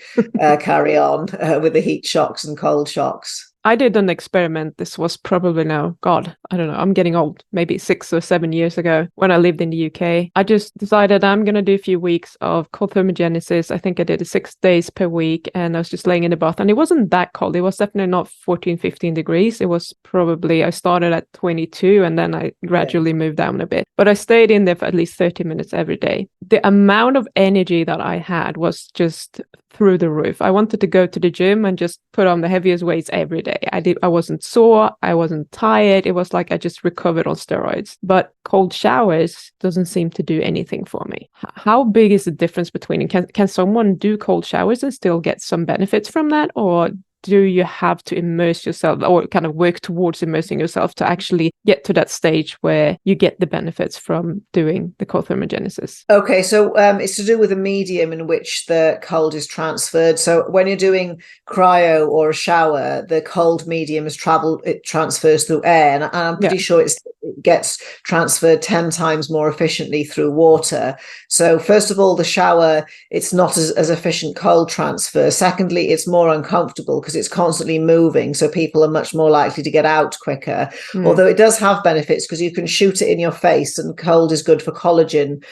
carry on with the heat shocks and cold shocks. I did an experiment. This was probably now, God, I don't know, I'm getting old, maybe 6 or 7 years ago when I lived in the UK. I just decided I'm going to do a few weeks of cold thermogenesis. I think I did it 6 days per week, and I was just laying in the bath, and it wasn't that cold. It was definitely not 14, 15 degrees. It was probably, I started at 22 and then I gradually moved down a bit. But I stayed in there for at least 30 minutes every day. The amount of energy that I had was just through the roof. I wanted to go to the gym and just put on the heaviest weights every day. I wasn't sore. I wasn't tired. It was like I just recovered on steroids. But cold showers doesn't seem to do anything for me. How big is the difference between, can someone do cold showers and still get some benefits from that? Or do you have to immerse yourself or kind of work towards immersing yourself to actually get to that stage where you get the benefits from doing the Cor Thermogenesis? Okay, so it's to do with the medium in which the cold is transferred. So when you're doing cryo or a shower, the cold medium it transfers through air, and I'm pretty sure it gets transferred 10 times more efficiently through water. So first of all, the shower, it's not as efficient cold transfer. Secondly, it's more uncomfortable because it's constantly moving, so people are much more likely to get out quicker. Although it does have benefits because you can shoot it in your face, and cold is good for collagen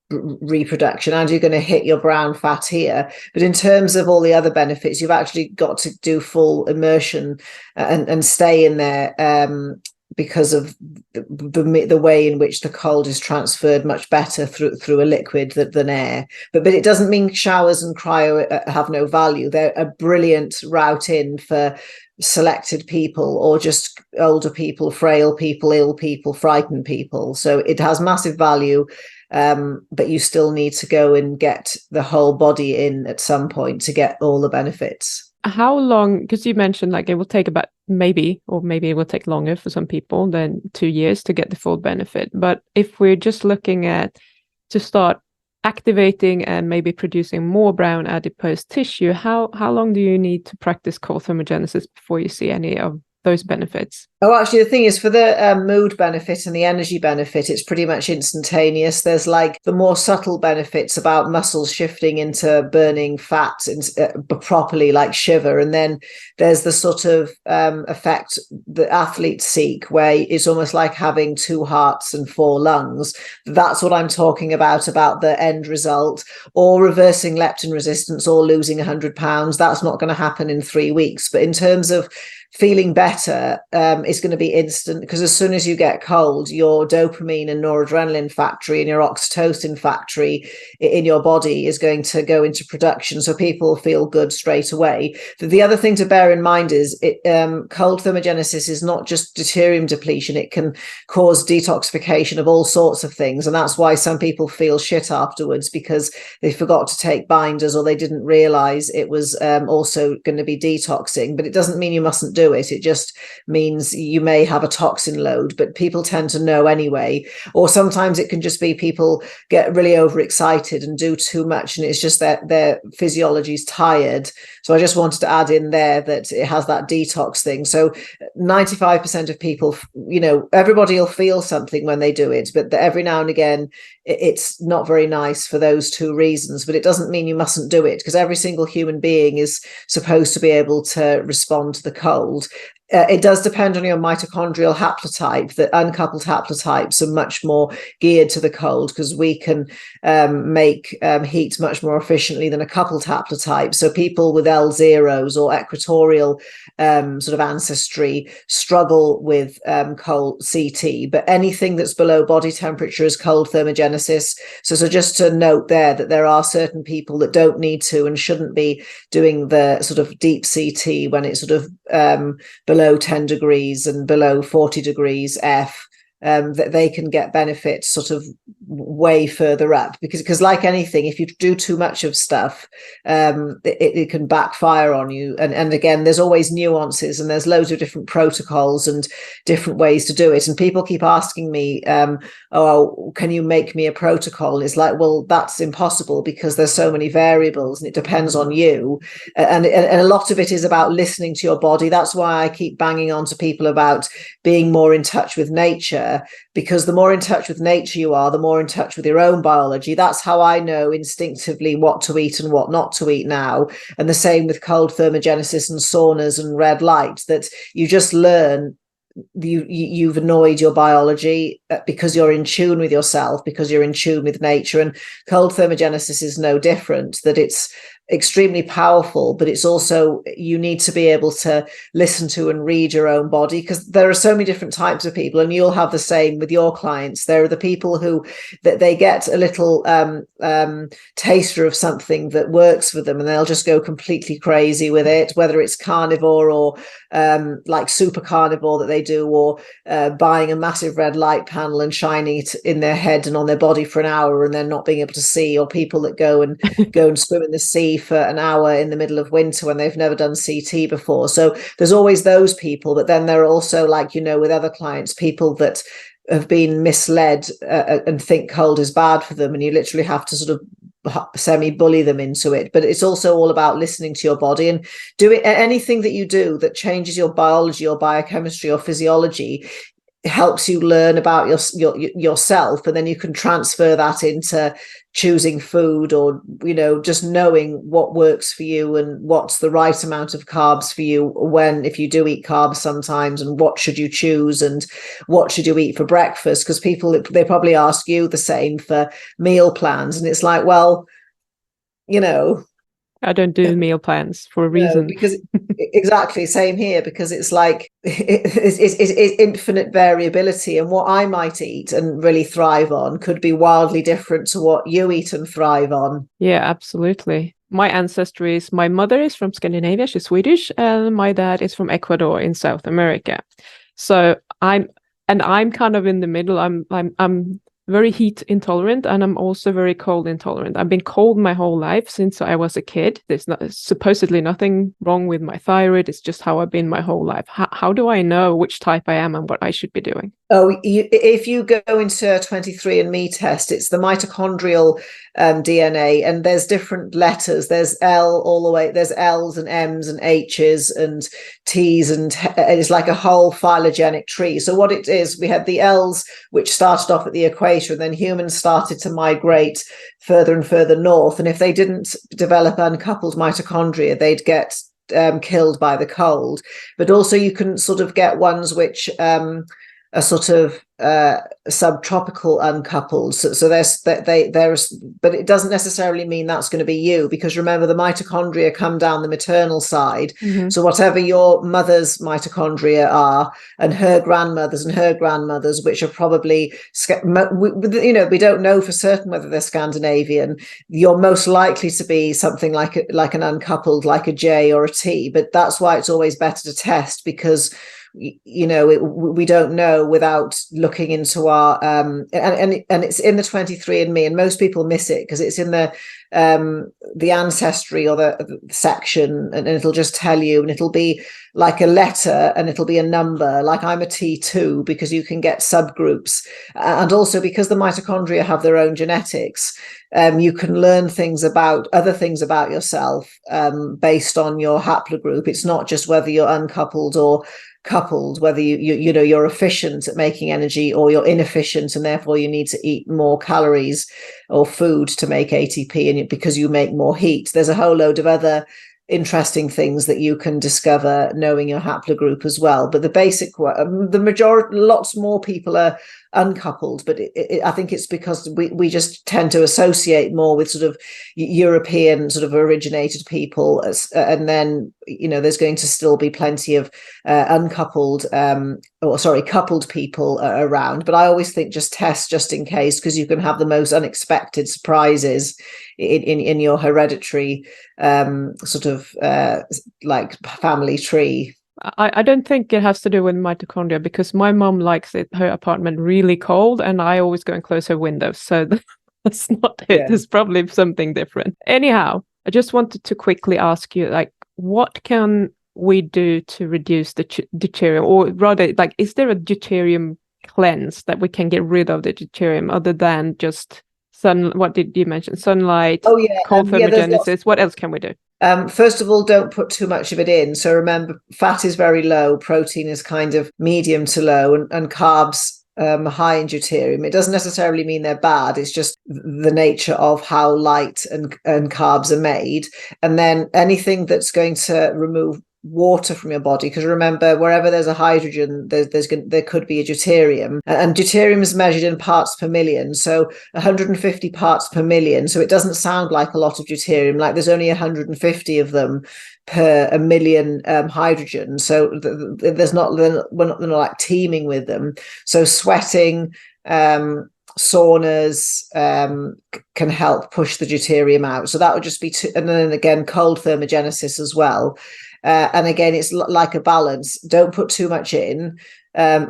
reproduction, and you're going to hit your brown fat here. But in terms of all the other benefits, you've actually got to do full immersion and stay in there because of the way in which the cold is transferred much better through a liquid than air. But it doesn't mean showers and cryo have no value. They're a brilliant route in for selected people, or just older people, frail people, ill people, frightened people. So it has massive value, but you still need to go and get the whole body in at some point to get all the benefits. How long, because you mentioned like it will take about maybe it will take longer for some people than 2 years to get the full benefit. But if we're just looking at to start activating and maybe producing more brown adipose tissue, how long do you need to practice Cor Thermogenesis before you see any of those benefits? Oh, actually, the thing is, for the mood benefit and the energy benefit, it's pretty much instantaneous. There's like the more subtle benefits about muscles shifting into burning fat properly, like shiver. And then there's the sort of effect that athletes seek, where it's almost like having 2 hearts and 4 lungs. That's what I'm talking about the end result, or reversing leptin resistance, or losing 100 pounds. That's not going to happen in 3 weeks. But in terms of feeling better, it's going to be instant, because as soon as you get cold, your dopamine and noradrenaline factory and your oxytocin factory in your body is going to go into production, so people feel good straight away. The other thing to bear in mind is cold thermogenesis is not just deuterium depletion. It can cause detoxification of all sorts of things, and that's why some people feel shit afterwards, because they forgot to take binders, or they didn't realize it was also going to be detoxing. But it doesn't mean you mustn't do it. It just means you may have a toxin load, but people tend to know anyway. Or sometimes it can just be people get really overexcited and do too much, and it's just that their physiology is tired. So I just wanted to add in there that it has that detox thing. So 95% of people, everybody will feel something when they do it, but every now and again it's not very nice for those 2 reasons. But it doesn't mean you mustn't do it, because every single human being is supposed to be able to respond to the cold. It does depend on your mitochondrial haplotype. That uncoupled haplotypes are much more geared to the cold, because we can make heat much more efficiently than a coupled haplotype. So people with L0s or equatorial sort of ancestry struggle with cold CT, but anything that's below body temperature is cold thermogenesis. So just to note there that there are certain people that don't need to and shouldn't be doing the sort of deep CT when it's sort of below 10 degrees and below 40 degrees F. That they can get benefits sort of way further up, because like anything, if you do too much of stuff, it can backfire on you. And again, there's always nuances, and there's loads of different protocols and different ways to do it. And people keep asking me, oh, can you make me a protocol? And it's like, well, that's impossible, because there's so many variables and it depends on you. And a lot of it is about listening to your body. That's why I keep banging on to people about being more in touch with nature, because the more in touch with nature you are, the more in touch with your own biology. That's how I know instinctively what to eat and what not to eat now. And the same with cold thermogenesis and saunas and red light, that you just learn you've annoyed your biology because you're in tune with yourself, because you're in tune with nature. And cold thermogenesis is no different, that it's extremely powerful, but it's also, you need to be able to listen to and read your own body, because there are so many different types of people, and you'll have the same with your clients. There are the people who that they get a little taster of something that works for them, and they'll just go completely crazy with it, whether it's carnivore or like super carnivore that they do, or buying a massive red light panel and shining it in their head and on their body for an hour and then not being able to see, or people that go and swim in the sea CT for an hour in the middle of winter when they've never done CT before. So there's always those people, but then there are also, like, you know, with other clients, people that have been misled and think cold is bad for them, and you literally have to sort of semi-bully them into it. But it's also all about listening to your body and doing anything that you do that changes your biology or biochemistry or physiology. Helps you learn about yourself, and then you can transfer that into choosing food, or, you know, just knowing what works for you and what's the right amount of carbs for you when, if you do eat carbs sometimes, and what should you choose and what should you eat for breakfast, because people, they probably ask you the same for meal plans, and it's like, well, you know, I don't do meal plans for a reason. No, because exactly, same here, because it's like it's infinite variability, and what I might eat and really thrive on could be wildly different to what you eat and thrive on. Yeah, absolutely. My ancestry is, my mother is from Scandinavia, she's Swedish, and my dad is from Ecuador in South America. So I'm kind of in the middle. I'm very heat intolerant, and I'm also very cold intolerant. I've been cold my whole life since I was a kid. There's supposedly nothing wrong with my thyroid. It's just how I've been my whole life. How do I know which type I am and what I should be doing? Oh, if you go into a 23andMe test, it's the mitochondrial DNA, and there's different letters. There's L all the way. There's L's and M's and H's and T's, and it's like a whole phylogenetic tree. So what it is, we had the L's, which started off at the equator, and then humans started to migrate further and further north. And if they didn't develop uncoupled mitochondria, they'd get killed by the cold. But also you can sort of get ones which are sort of subtropical uncoupled. So there's, but it doesn't necessarily mean that's going to be you, because remember, the mitochondria come down the maternal side. Mm-hmm. So whatever your mother's mitochondria are, and her grandmother's, which are probably, you know, we don't know for certain whether they're Scandinavian, you're most likely to be something like an uncoupled, like a J or a T. But that's why it's always better to test, because you know, we don't know without looking into our and it's in the 23andMe, and most people miss it because it's in the Ancestry or the section, and it'll just tell you, and it'll be like a letter and it'll be a number. Like I'm a T2, because you can get subgroups, and also because the mitochondria have their own genetics. You can learn other things about yourself based on your haplogroup. It's not just whether you're uncoupled or coupled, whether you know you're efficient at making energy or you're inefficient, and therefore you need to eat more calories or food to make ATP, and because you make more heat. There's a whole load of other interesting things that you can discover knowing your haplogroup as well. But the basic, the majority, lots more people are uncoupled, but I think it's because we just tend to associate more with sort of European sort of originated people, and then, you know, there's going to still be plenty of coupled people around. But I always think just test just in case, because you can have the most unexpected surprises in your hereditary sort of like family tree. I don't think it has to do with mitochondria, because my mom likes her apartment really cold, and I always go and close her windows. So that's not it. Yeah. It's probably something different. Anyhow, I just wanted to quickly ask you, like, what can we do to reduce the deuterium, or rather, like, is there a deuterium cleanse that we can get rid of the deuterium other than just what did you mention? Sunlight, Cor Thermogenesis. What else can we do? First of all, don't put too much of it in. So remember, fat is very low, protein is kind of medium to low, and carbs high in deuterium. It doesn't necessarily mean they're bad. It's just the nature of how light and carbs are made. And then anything that's going to remove water from your body, because remember, wherever there's a hydrogen, there could be a deuterium, and deuterium is measured in parts per million, so 150 parts per million. So it doesn't sound like a lot of deuterium, like there's only 150 of them per a million hydrogen. So they're not like teeming with them. So sweating, saunas can help push the deuterium out. So that would just be and then again, cold thermogenesis as well. And again, it's like a balance. Don't put too much in.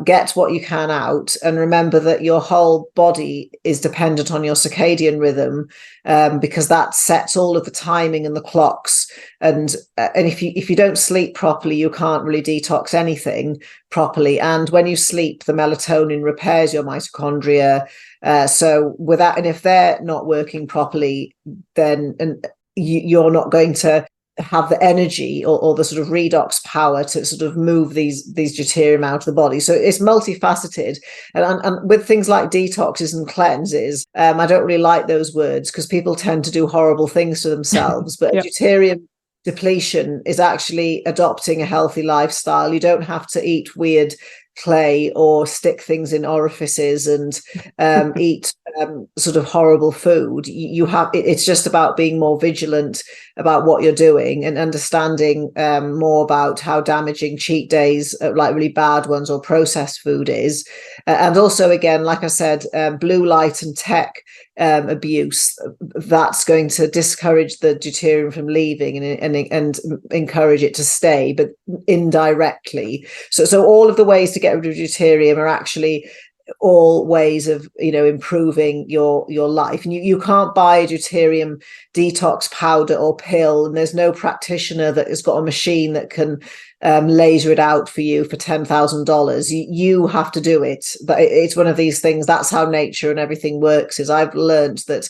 get what you can out, and remember that your whole body is dependent on your circadian rhythm, because that sets all of the timing and the clocks. And if you don't sleep properly, you can't really detox anything properly. And when you sleep, the melatonin repairs your mitochondria. So without, and if they're not working properly, then you're not going to have the energy or the sort of redox power to sort of move these deuterium out of the body. So it's multifaceted, and with things like detoxes and cleanses, I don't really like those words because people tend to do horrible things to themselves. But Yep. deuterium depletion is actually adopting a healthy lifestyle. You don't have to eat weird clay or stick things in orifices and eat sort of horrible food. It's just about being more vigilant about what you're doing and understanding more about how damaging cheat days, like really bad ones, or processed food is. And also, again, like I said, blue light and tech abuse, that's going to discourage the deuterium from leaving and encourage it to stay, but indirectly. So all of the ways to get rid of deuterium are actually all ways of improving your life. And you can't buy a deuterium detox powder or pill, and there's no practitioner that has got a machine that can laser it out for you for $10,000. You have to do it. But it's one of these things. That's how nature and everything works. Is I've learned that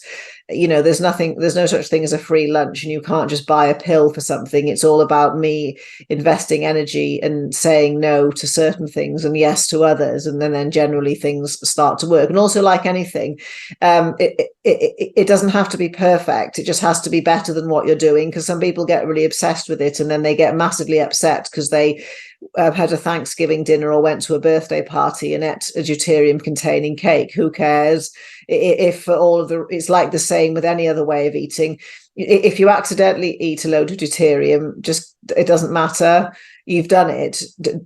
there's no such thing as a free lunch, and you can't just buy a pill for something. It's all about me investing energy and saying no to certain things and yes to others, and then generally things start to work. And also, like anything, it doesn't have to be perfect. It just has to be better than what you're doing, because some people get really obsessed with it and then they get massively upset because they had a Thanksgiving dinner or went to a birthday party and ate a deuterium containing cake. Who cares? If it's like the same with any other way of eating. If you accidentally eat a load of deuterium, it doesn't matter. You've done it.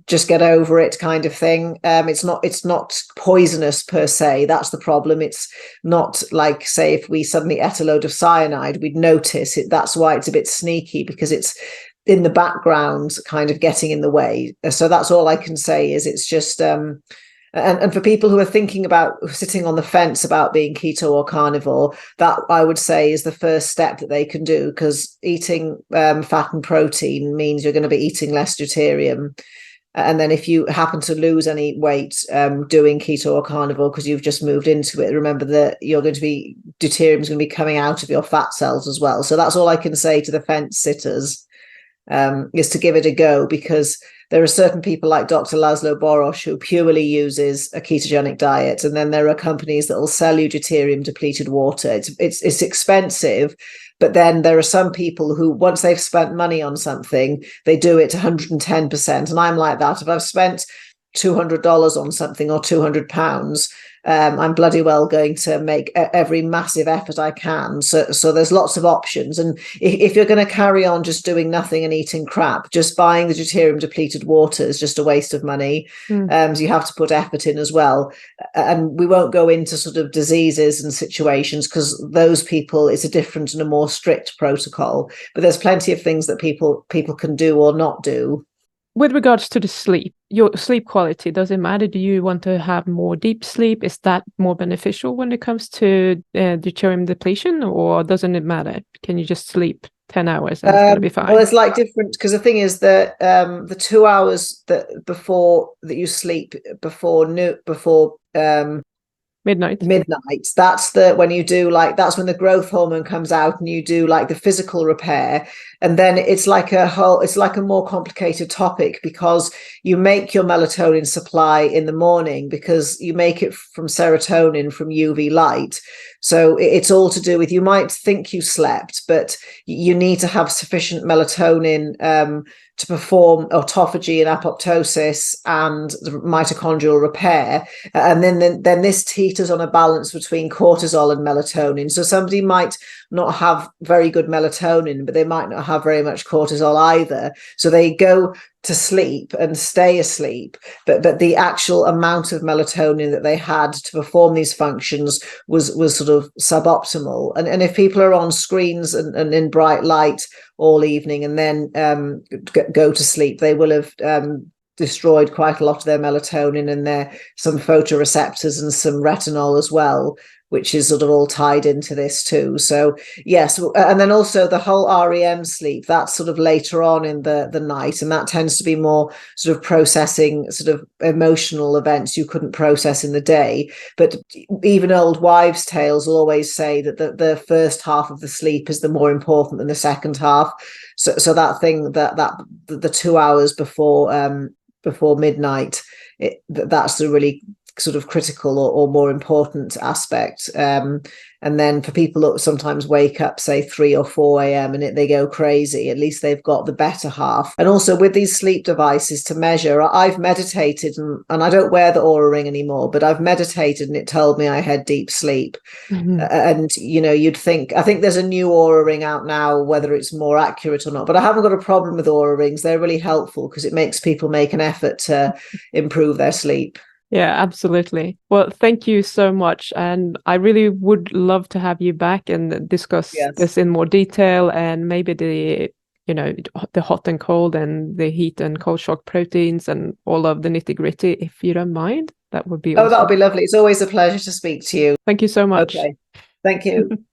Just get over it, kind of thing. It's not poisonous per se. That's the problem. It's not like, say, if we suddenly ate a load of cyanide, we'd notice it. That's why it's a bit sneaky, because it's in the background, kind of getting in the way. So that's all I can say. Is it's just and for people who are thinking about sitting on the fence about being keto or carnivore, that I would say is the first step that they can do, because eating fat and protein means you're going to be eating less deuterium. And then if you happen to lose any weight doing keto or carnivore because you've just moved into it, remember that deuterium is going to be coming out of your fat cells as well. So that's all I can say to the fence sitters, is to give it a go, because there are certain people like Dr. Laszlo Boros who purely uses a ketogenic diet, and then there are companies that will sell you deuterium depleted water. It's expensive, but then there are some people who, once they've spent money on something, they do it 110%. And I'm like that. If I've spent $200 on something, or £200, I'm bloody well going to make every massive effort I can. So there's lots of options. And if you're going to carry on just doing nothing and eating crap, just buying the deuterium depleted water is just a waste of money. So you have to put effort in as well. And we won't go into sort of diseases and situations, because those people, it's a different and a more strict protocol. But there's plenty of things that people can do or not do. With regards to the sleep, your sleep quality, does it matter? Do you want to have more deep sleep? Is that more beneficial when it comes to deuterium depletion, or doesn't it matter? Can you just sleep 10 hours and it's going to be fine? Well, it's like different, because the thing is that the 2 hours that you sleep before midnight, that's when the growth hormone comes out and you do like the physical repair. And then it's like a more complicated topic, because you make your melatonin supply in the morning, because you make it from serotonin from UV light. So it's all to do with, you might think you slept, but you need to have sufficient melatonin to perform autophagy and apoptosis and mitochondrial repair. And then this teeters on a balance between cortisol and melatonin. So somebody might not have very good melatonin, but they might not have very much cortisol either. So they go to sleep and stay asleep, but the actual amount of melatonin that they had to perform these functions was sort of suboptimal. And if people are on screens and in bright light all evening and then go to sleep, they will have destroyed quite a lot of their melatonin and some photoreceptors and some retinol as well, which is sort of all tied into this too. So yes, and then also the whole REM sleep, that's sort of later on in the night, and that tends to be more sort of processing sort of emotional events you couldn't process in the day. But even old wives' tales will always say that the first half of the sleep is the more important than the second half. So that thing that the 2 hours before midnight, that's the really sort of critical or more important aspect. And then for people that sometimes wake up, say 3 or 4 a.m. and they go crazy, at least they've got the better half. And also with these sleep devices to measure, I've meditated and I don't wear the Oura Ring anymore, but I've meditated and it told me I had deep sleep. And, you'd think, I think there's a new Oura Ring out now, whether it's more accurate or not, but I haven't got a problem with Oura Rings. They're really helpful because it makes people make an effort to improve their sleep. Yeah, absolutely. Well, thank you so much. And I really would love to have you back and discuss this in more detail, and maybe the hot and cold and the heat and cold shock proteins and all of the nitty gritty, if you don't mind. That would be awesome. That would be lovely. It's always a pleasure to speak to you. Thank you so much. Okay. Thank you.